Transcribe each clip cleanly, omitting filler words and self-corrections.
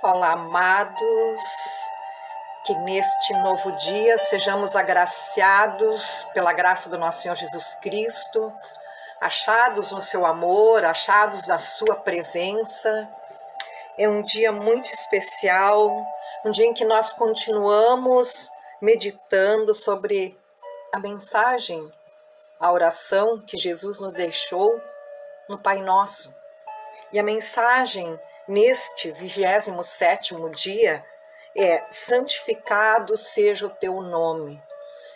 Olá, amados, que neste novo dia sejamos agraciados pela graça do nosso Senhor Jesus Cristo, achados no seu amor, achados na sua presença. É um dia muito especial, um dia em que nós continuamos meditando sobre a mensagem, a oração que Jesus nos deixou no Pai Nosso. E a mensagem neste 27º dia é: santificado seja o teu nome.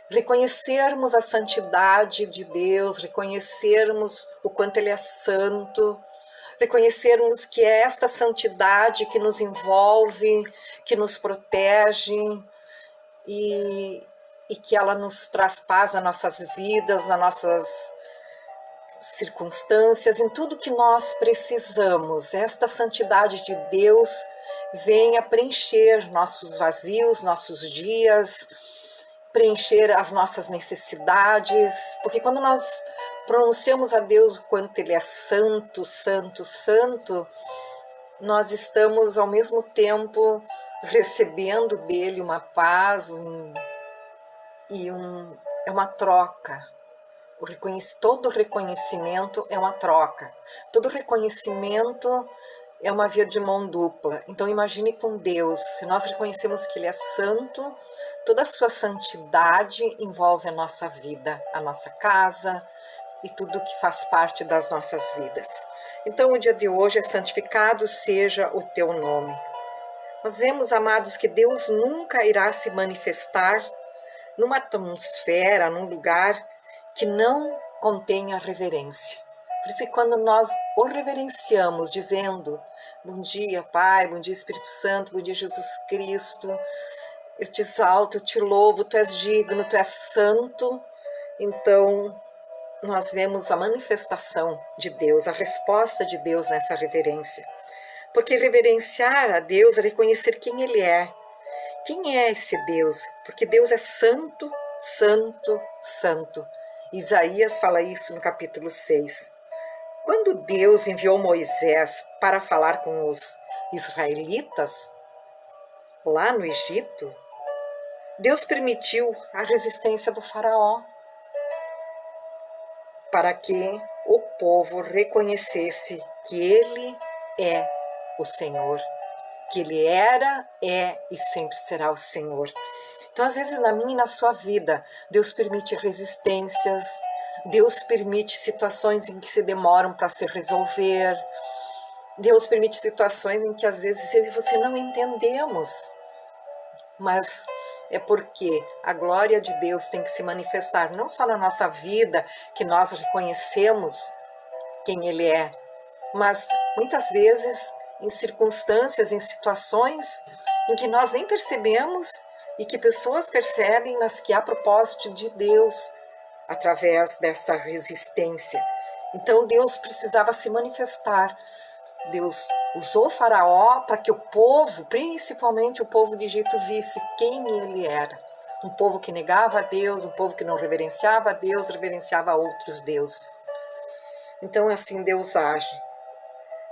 Reconhecermos a santidade de Deus, reconhecermos o quanto Ele é santo, reconhecermos que é esta santidade que nos envolve, que nos protege e que ela nos traz paz nas nossas vidas, nas nossas circunstâncias, em tudo que nós precisamos. Esta santidade de Deus venha preencher nossos vazios, nossos dias, preencher as nossas necessidades, porque quando nós pronunciamos a Deus o quanto Ele é santo, santo, santo, nós estamos ao mesmo tempo recebendo dele uma paz e é uma troca. Todo reconhecimento é uma troca. Todo reconhecimento é uma via de mão dupla. Então imagine com Deus, se nós reconhecemos que Ele é santo, toda a sua santidade envolve a nossa vida, a nossa casa e tudo que faz parte das nossas vidas. Então o dia de hoje é: santificado seja o teu nome. Nós vemos, amados, que Deus nunca irá se manifestar numa atmosfera, num lugar que não contenha reverência. Por isso que quando nós o reverenciamos, dizendo: bom dia, Pai, bom dia, Espírito Santo, bom dia, Jesus Cristo, eu te exalto, eu te louvo, tu és digno, tu és santo, então nós vemos a manifestação de Deus, a resposta de Deus nessa reverência. Porque reverenciar a Deus é reconhecer quem Ele é. Quem é esse Deus? Porque Deus é santo, santo, santo. Isaías fala isso no capítulo 6. Quando Deus enviou Moisés para falar com os israelitas, lá no Egito, Deus permitiu a resistência do faraó, para que o povo reconhecesse que Ele é o Senhor, que Ele era, é e sempre será o Senhor. Então, às vezes, na minha e na sua vida, Deus permite resistências, Deus permite situações em que se demoram para se resolver, Deus permite situações em que, às vezes, eu e você não entendemos, mas é porque a glória de Deus tem que se manifestar, não só na nossa vida, que nós reconhecemos quem Ele é, mas, muitas vezes, em circunstâncias, em situações em que nós nem percebemos e que pessoas percebem, mas que há propósito de Deus através dessa resistência. Então Deus precisava se manifestar. Deus usou Faraó para que o povo, principalmente o povo de Egito, visse quem ele era. Um povo que negava a Deus, um povo que não reverenciava a Deus, reverenciava outros deuses. Então assim Deus age.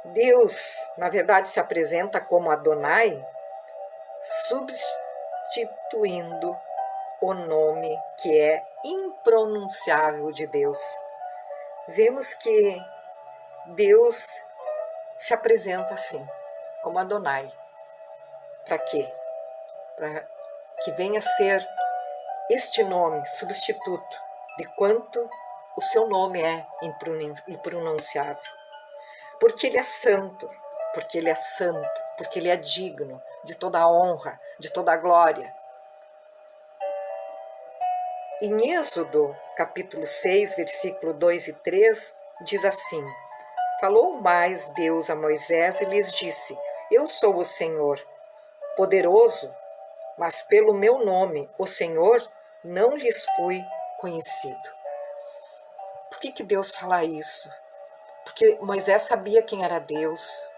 Deus, na verdade, se apresenta como Adonai, substituindo o nome que é impronunciável de Deus. Vemos que Deus se apresenta assim, como Adonai. Para quê? Para que venha a ser este nome substituto de quanto o seu nome é impronunciável. Porque Ele é santo, porque Ele é santo, porque Ele é digno de toda a honra, de toda a glória. Em Êxodo, capítulo 6, versículo 2 e 3, diz assim: falou mais Deus a Moisés e lhes disse: eu sou o Senhor, poderoso, mas pelo meu nome, o Senhor, não lhes fui conhecido. Por que Deus fala isso? Porque Moisés sabia quem era Deus,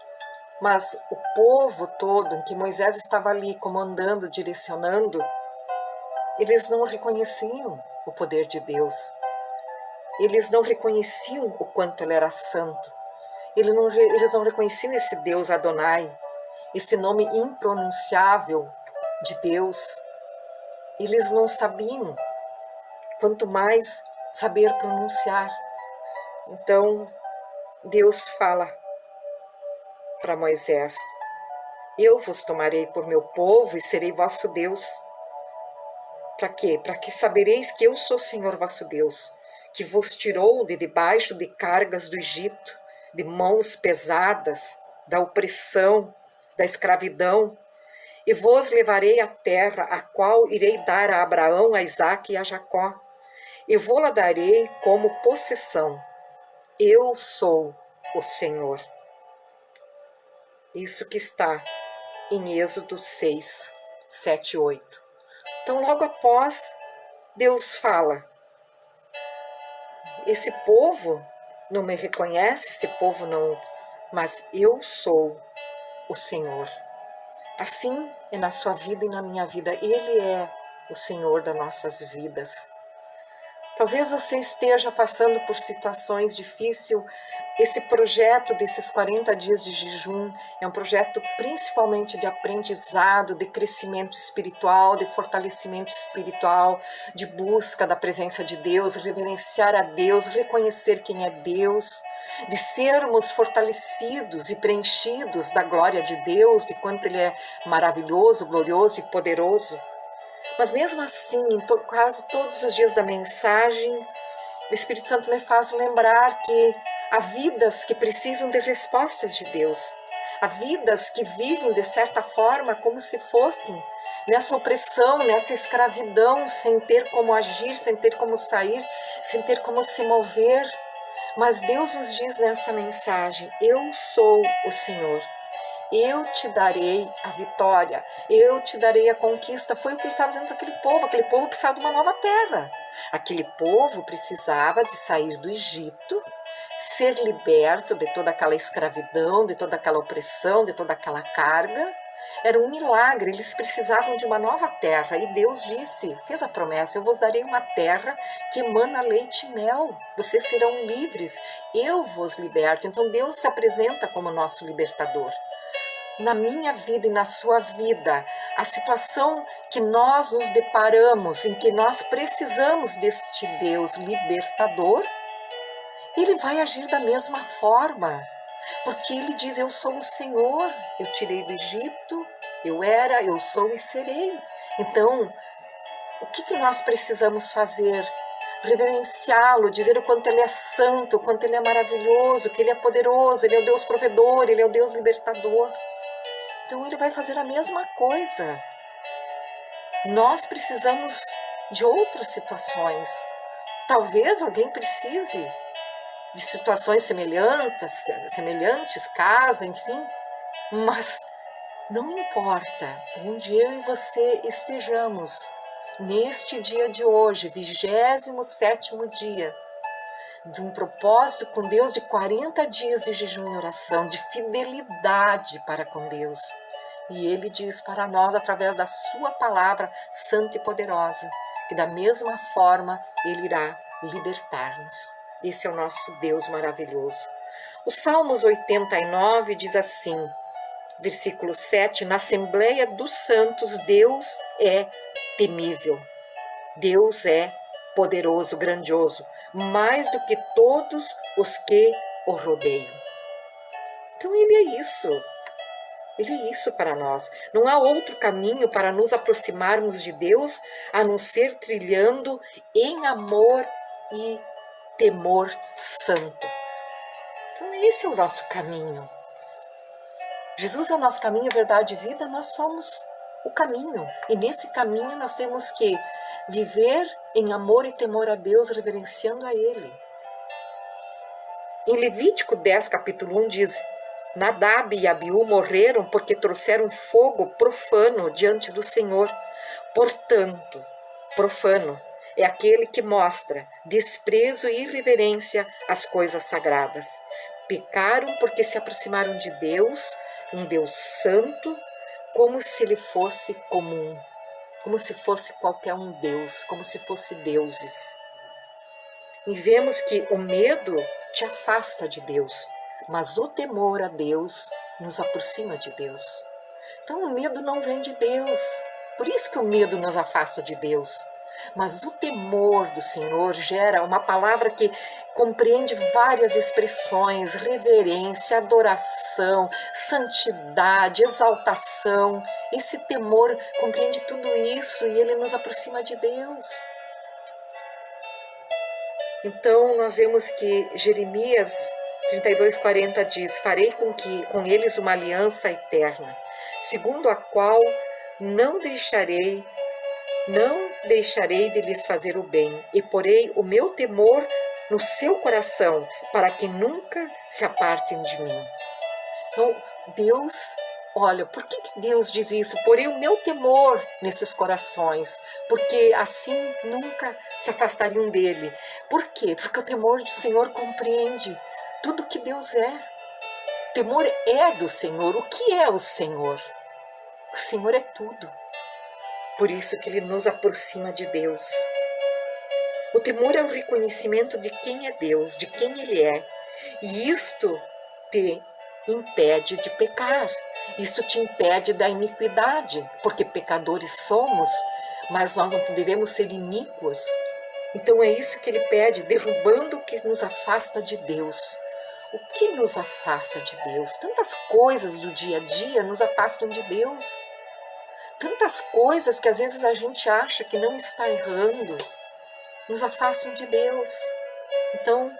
mas o povo todo em que Moisés estava ali comandando, direcionando, eles não reconheciam o poder de Deus. Eles não reconheciam o quanto Ele era santo. Eles não reconheciam esse Deus Adonai. esse nome impronunciável de Deus, eles não sabiam, quanto mais saber pronunciar. Então, Deus fala para Moisés: eu vos tomarei por meu povo e serei vosso Deus. Para quê? Para que sabereis que eu sou o Senhor vosso Deus, que vos tirou de debaixo de cargas do Egito, de mãos pesadas, da opressão, da escravidão, e vos levarei à terra, a qual irei dar a Abraão, a Isaque e a Jacó, e vou-la darei como possessão. Eu sou o Senhor. Isso que está em Êxodo 6, 7 e 8. Então, logo após, Deus fala: esse povo não me reconhece, esse povo não, mas eu sou o Senhor. Assim é na sua vida e na minha vida. Ele é o Senhor das nossas vidas. Talvez você esteja passando por situações difíceis. Esse projeto desses 40 dias de jejum é um projeto principalmente de aprendizado, de crescimento espiritual, de fortalecimento espiritual, de busca da presença de Deus, reverenciar a Deus, reconhecer quem é Deus, de sermos fortalecidos e preenchidos da glória de Deus, de quanto Ele é maravilhoso, glorioso e poderoso. Mas mesmo assim, em quase todos os dias da mensagem, o Espírito Santo me faz lembrar que há vidas que precisam de respostas de Deus. Há vidas que vivem, de certa forma, como se fossem nessa opressão, nessa escravidão, sem ter como agir, sem ter como sair, sem ter como se mover. Mas Deus nos diz nessa mensagem: eu sou o Senhor. Eu te darei a vitória, eu te darei a conquista. Foi o que ele estava dizendo para aquele povo precisava de uma nova terra. Aquele povo precisava de sair do Egito, ser liberto de toda aquela escravidão, de toda aquela opressão, de toda aquela carga. Era um milagre, eles precisavam de uma nova terra. E Deus disse, fez a promessa: eu vos darei uma terra que emana leite e mel. Vocês serão livres, eu vos liberto. Então Deus se apresenta como nosso libertador. Na minha vida e na sua vida, a situação que nós nos deparamos, em que nós precisamos deste Deus libertador, Ele vai agir da mesma forma, porque Ele diz: eu sou o Senhor, eu tirei do Egito, eu era, eu sou e serei. Então, o que nós precisamos fazer? Reverenciá-lo, dizer o quanto Ele é santo, o quanto Ele é maravilhoso, que Ele é poderoso, Ele é o Deus provedor, Ele é o Deus libertador. Então Ele vai fazer a mesma coisa. Nós precisamos de outras situações. Talvez alguém precise de situações semelhantes, casa, enfim. Mas não importa onde eu e você estejamos, neste dia de hoje, 27º dia, de um propósito com Deus de 40 dias de jejum e oração, de fidelidade para com Deus. E Ele diz para nós, através da sua palavra santa e poderosa, que da mesma forma Ele irá libertar-nos. Esse é o nosso Deus maravilhoso. O Salmos 89 diz assim, versículo 7, na Assembleia dos Santos Deus é temível, Deus é poderoso, grandioso, mais do que todos os que o rodeiam. Então Ele é isso. Ele é isso para nós. Não há outro caminho para nos aproximarmos de Deus a não ser trilhando em amor e temor santo. Então esse é o nosso caminho. Jesus é o nosso caminho, verdade e vida, nós somos o caminho. E nesse caminho nós temos que viver em amor e temor a Deus, reverenciando a Ele. Em Levítico 10, capítulo 1 diz: Nadab e Abiú morreram porque trouxeram fogo profano diante do Senhor. Portanto, profano é aquele que mostra desprezo e irreverência às coisas sagradas. Pecaram porque se aproximaram de Deus, um Deus santo, como se ele fosse comum, como se fosse qualquer um Deus, como se fosse deuses. E vemos que o medo te afasta de Deus, mas o temor a Deus nos aproxima de Deus. Então o medo não vem de Deus. Por isso que o medo nos afasta de Deus. Mas o temor do Senhor gera uma palavra que compreende várias expressões: reverência, adoração, santidade, exaltação. Esse temor compreende tudo isso e ele nos aproxima de Deus. Então nós vemos que Jeremias 32:40 diz: farei com eles uma aliança eterna, segundo a qual não deixarei de lhes fazer o bem, e porei o meu temor no seu coração, para que nunca se apartem de mim. Então, Deus, olha, por que Deus diz isso? Porei o meu temor nesses corações, porque assim nunca se afastariam dele. Por quê? Porque o temor do Senhor compreende tudo que Deus é. O temor é do Senhor. O que é o Senhor? O Senhor é tudo. Por isso que ele nos aproxima de Deus. O temor é o reconhecimento de quem é Deus, de quem ele é. E isto te impede de pecar. Isto te impede da iniquidade, porque pecadores somos, mas nós não devemos ser iníquos. Então é isso que ele pede, derrubando o que nos afasta de Deus. O que nos afasta de Deus? Tantas coisas do dia a dia nos afastam de Deus. Tantas coisas que às vezes a gente acha que não está errando, nos afastam de Deus. Então,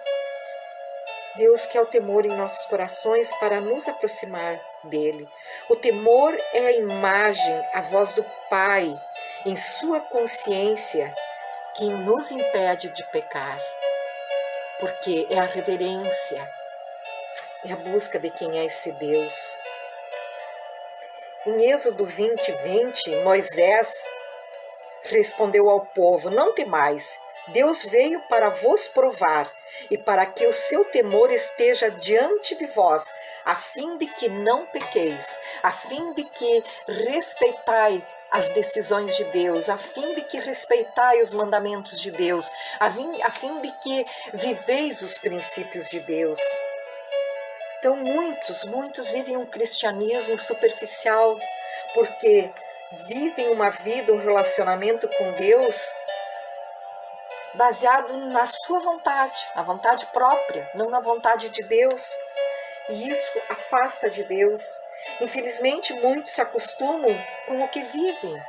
Deus quer o temor em nossos corações para nos aproximar dele. O temor é a imagem, a voz do Pai, em sua consciência, que nos impede de pecar. Porque é a reverência, é a busca de quem é esse Deus. Em Êxodo 20:20, Moisés respondeu ao povo: não temais, Deus veio para vos provar e para que o seu temor esteja diante de vós, a fim de que não pequeis, a fim de que respeitai as decisões de Deus, a fim de que respeitai os mandamentos de Deus, a fim de que viveis os princípios de Deus. Então muitos vivem um cristianismo superficial, porque vivem uma vida, um relacionamento com Deus baseado na sua vontade, na vontade própria, não na vontade de Deus. E isso afasta de Deus. Infelizmente, muitos se acostumam com o que vivem,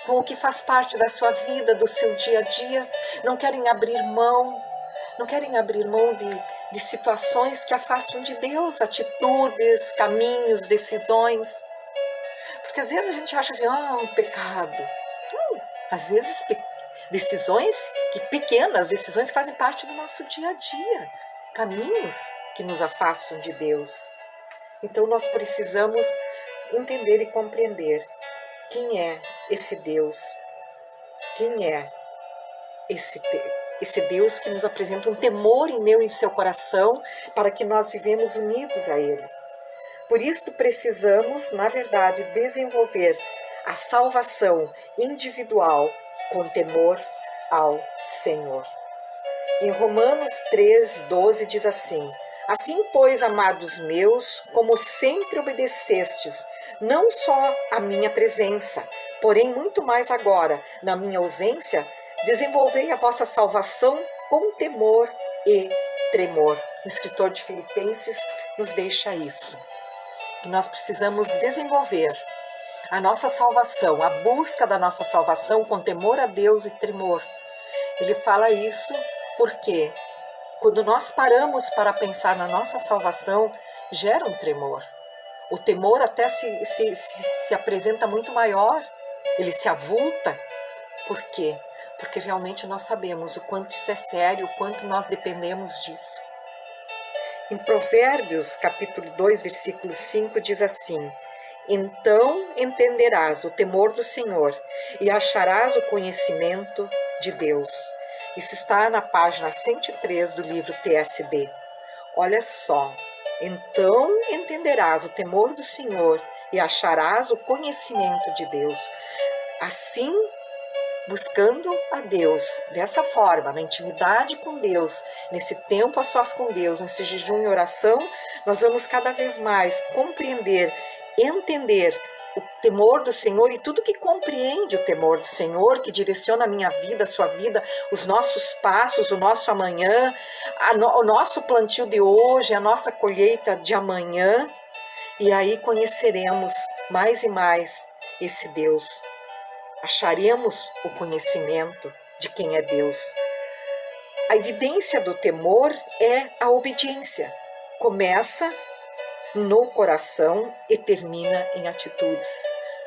com o que faz parte da sua vida, do seu dia a dia. Não querem abrir mão de situações que afastam de Deus, atitudes, caminhos, decisões. Porque às vezes a gente acha assim, um pecado. Às vezes decisões pequenas decisões que fazem parte do nosso dia a dia, caminhos que nos afastam de Deus. Então nós precisamos entender e compreender quem é esse Deus, quem é esse Deus que nos apresenta um temor em meu e em seu coração para que nós vivemos unidos a Ele. Por isso precisamos, na verdade, desenvolver a salvação individual com temor ao Senhor. Em Romanos 3:12 diz assim: assim, pois, amados meus, como sempre obedecestes, não só à minha presença, porém muito mais agora, na minha ausência, desenvolvei a vossa salvação com temor e tremor. O escritor de Filipenses nos deixa isso, que nós precisamos desenvolver a nossa salvação, a busca da nossa salvação com temor a Deus e tremor. Ele fala isso porque quando nós paramos para pensar na nossa salvação, gera um tremor. O temor até se apresenta muito maior, ele se avulta. Por quê? Porque realmente nós sabemos o quanto isso é sério, o quanto nós dependemos disso. Em Provérbios, capítulo 2, versículo 5, diz assim: então entenderás o temor do Senhor e acharás o conhecimento de Deus. Isso está na página 103 do livro TSD. Olha só. Então entenderás o temor do Senhor e acharás o conhecimento de Deus. Assim, buscando a Deus dessa forma, na intimidade com Deus, nesse tempo a sós com Deus, nesse jejum e oração, nós vamos cada vez mais compreender, entender o temor do Senhor e tudo que compreende o temor do Senhor, que direciona a minha vida, a sua vida, os nossos passos, o nosso amanhã, o nosso plantio de hoje, a nossa colheita de amanhã. E aí conheceremos mais e mais esse Deus. Acharemos o conhecimento de quem é Deus. A evidência do temor é a obediência. Começa no coração e termina em atitudes.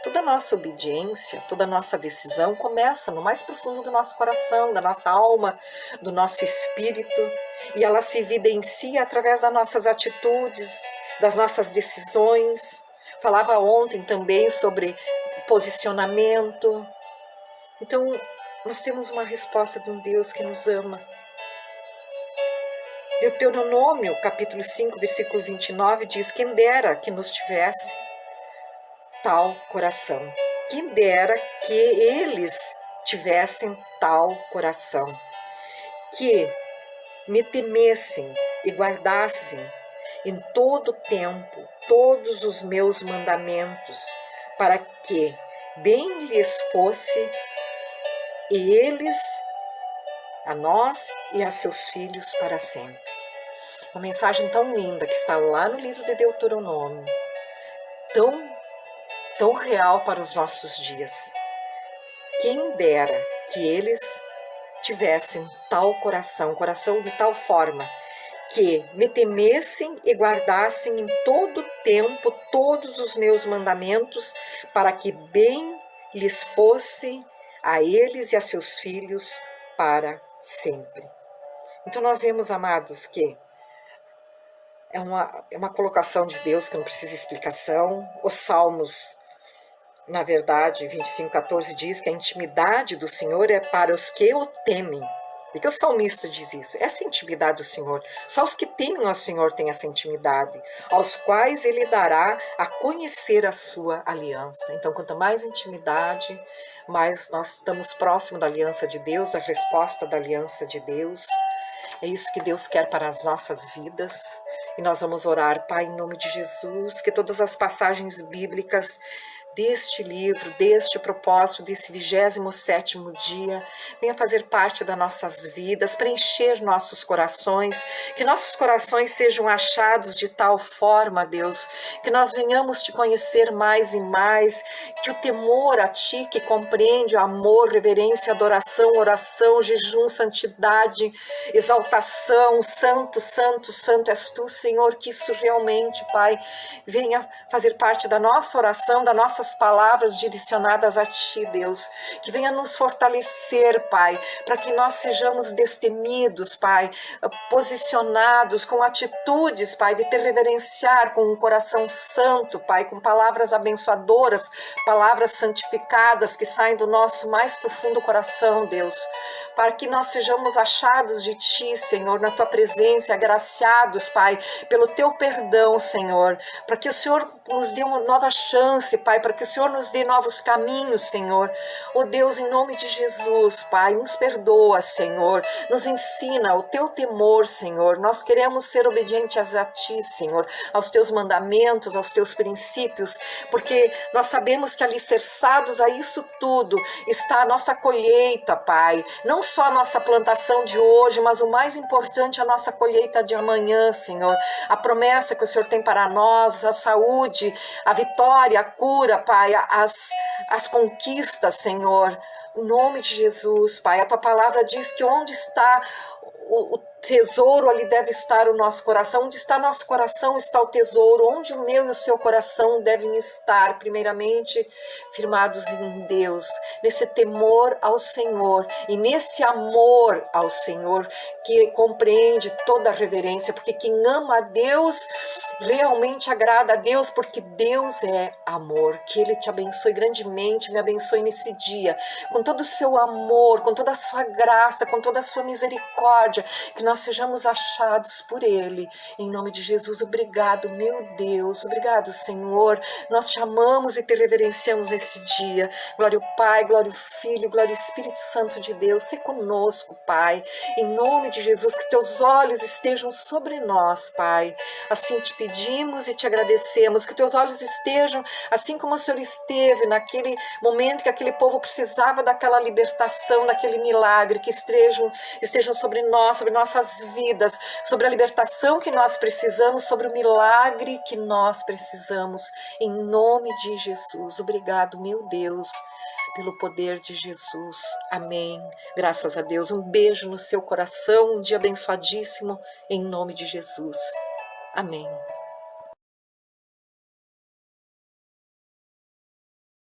Toda nossa obediência, toda nossa decisão começa no mais profundo do nosso coração, da nossa alma, do nosso espírito, e ela se evidencia através das nossas atitudes, das nossas decisões. Falava ontem também sobre posicionamento. Então, nós temos uma resposta de um Deus que nos ama. Deuteronômio, capítulo 5, versículo 29, diz: quem dera que nos tivesse tal coração. Quem dera que eles tivessem tal coração. Que me temessem e guardassem em todo tempo todos os meus mandamentos, para que bem lhes fosse e eles a nós e a seus filhos para sempre. Uma mensagem tão linda que está lá no livro de Deuteronômio, tão real para os nossos dias. Quem dera que eles tivessem tal coração de tal forma, que me temessem e guardassem em todo tempo todos os meus mandamentos, para que bem lhes fosse a eles e a seus filhos para sempre. Então nós vemos, amados, que é uma colocação de Deus que não precisa explicação. Os Salmos, na verdade, 25:14 diz que a intimidade do Senhor é para os que o temem. E que o salmista diz isso? Essa intimidade do Senhor. Só os que temem ao Senhor têm essa intimidade, aos quais Ele dará a conhecer a sua aliança. Então, quanto mais intimidade, mais nós estamos próximos da aliança de Deus, da resposta da aliança de Deus. É isso que Deus quer para as nossas vidas. E nós vamos orar, Pai, em nome de Jesus, que todas as passagens bíblicas deste livro, deste propósito, desse 27º dia, venha fazer parte das nossas vidas, preencher nossos corações, que nossos corações sejam achados de tal forma, Deus, que nós venhamos te conhecer mais e mais, que o temor a Ti, que compreende o amor, reverência, adoração, oração, jejum, santidade, exaltação, santo, santo, santo és Tu, Senhor, que isso realmente, Pai, venha fazer parte da nossa oração, das nossas palavras direcionadas a Ti, Deus, que venha nos fortalecer, Pai, para que nós sejamos destemidos, Pai, posicionados com atitudes, Pai, de te reverenciar com um coração santo, Pai, com palavras abençoadoras, palavras santificadas que saem do nosso mais profundo coração, Deus, para que nós sejamos achados de Ti, Senhor, na Tua presença, agraciados, Pai, pelo Teu perdão, Senhor, para que o Senhor nos dê uma nova chance, Pai, para que o Senhor nos dê novos caminhos, Senhor. Oh Deus, em nome de Jesus, Pai, nos perdoa, Senhor, nos ensina o Teu temor, Senhor. Nós queremos ser obedientes a Ti, Senhor, aos Teus mandamentos, aos Teus princípios, porque nós sabemos que alicerçados a isso tudo está a nossa colheita, Pai, não só a nossa plantação de hoje, mas o mais importante, a nossa colheita de amanhã, Senhor. A promessa que o Senhor tem para nós, a saúde, a vitória, a cura, Pai, as conquistas, Senhor. Em nome de Jesus, Pai, a Tua palavra diz que onde está o tesouro, ali deve estar o nosso coração. Onde está nosso coração está o tesouro. Onde o meu e o seu coração devem estar, primeiramente, firmados em Deus, nesse temor ao Senhor e nesse amor ao Senhor, que compreende toda a reverência, porque quem ama a Deus realmente agrada a Deus, porque Deus é amor. Que Ele te abençoe grandemente, me abençoe nesse dia, com todo o seu amor, com toda a sua graça, com toda a sua misericórdia, que nós sejamos achados por Ele, em nome de Jesus. Obrigado, meu Deus, obrigado, Senhor, nós te amamos e te reverenciamos esse dia. Glória ao Pai, glória ao Filho, glória ao Espírito Santo de Deus. Se conosco, Pai, em nome de Jesus, que teus olhos estejam sobre nós, Pai. Assim te pedimos, pedimos e te agradecemos, que teus olhos estejam, assim como o Senhor esteve naquele momento que aquele povo precisava daquela libertação, daquele milagre, que estejam sobre nós, sobre nossas vidas, sobre a libertação que nós precisamos, sobre o milagre que nós precisamos, em nome de Jesus. Obrigado, meu Deus, pelo poder de Jesus. Amém. Graças a Deus. Um beijo no seu coração, um dia abençoadíssimo, em nome de Jesus. Amém.